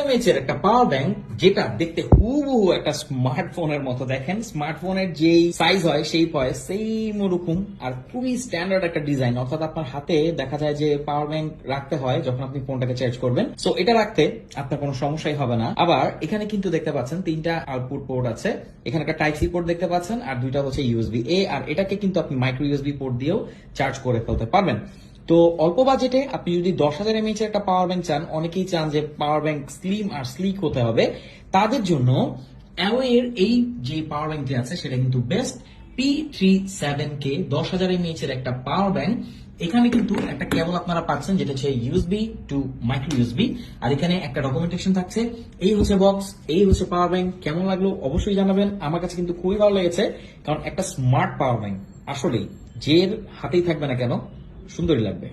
MAh এর একটা power bank, যেটা দেখতে হুবহু একটা স্মার্টফোনের মতো। দেখেন স্মার্টফোনের যেই সাইজ হয় সেই হয় সেম ওরকম, আর খুবই স্ট্যান্ডার্ড একটা ডিজাইন। অর্থাৎ আপনার হাতে দেখা যায় যে পাওয়ার ব্যাংক রাখতে হয় যখন আপনি ফোনটাকে চার্জ করবেন, সো এটা রাখতে আপনার কোনো সমস্যাই হবে না। আবার এখানে কিন্তু দেখতে পাচ্ছেন 3টা আউটপুট পোর্ট আছে, এখানে একটা টাইপ সি পোর্ট দেখতে পাচ্ছেন, আর 2টা হচ্ছে ইউএসবি এ, আর এটাকে কিন্তু আপনি মাইক্রো ইউএসবি পোর্ট দিয়েও চার্জ করে ফেলতে পারবেন। তো অল্প বাজেটে আপনি যদি 10,000 এমএএইচ এর একটা পাওয়ার ব্যাংক চান, অনেকেই চান যে পাওয়ার ব্যাংক স্লিম আর স্লিক হতে হবে, তাদের জন্য অ্যাওয়ে এর এই যে পাওয়ার ব্যাংকটি আছে সেটা কিন্তু বেস্ট। P37K 10,000 এমএএইচ এর একটা পাওয়ার ব্যাংক। এখানে কিন্তু একটা কেবল আপনারা পাচ্ছেন যেটা হচ্ছে ইউএসবি টু মাইক্রো ইউএসবি, আর এখানে একটা ডকুমেন্টেশন থাকছে। এই হচ্ছে বক্স, এই হচ্ছে পাওয়ার ব্যাংক। কেমন লাগলো অবশ্যই জানাবেন। আমার কাছে কিন্তু খুবই ভালো লেগেছে, কারণ একটা স্মার্ট পাওয়ার ব্যাংক আসলেই যে হাতেই থাকবে না কেন সুন্দরই লাগবে।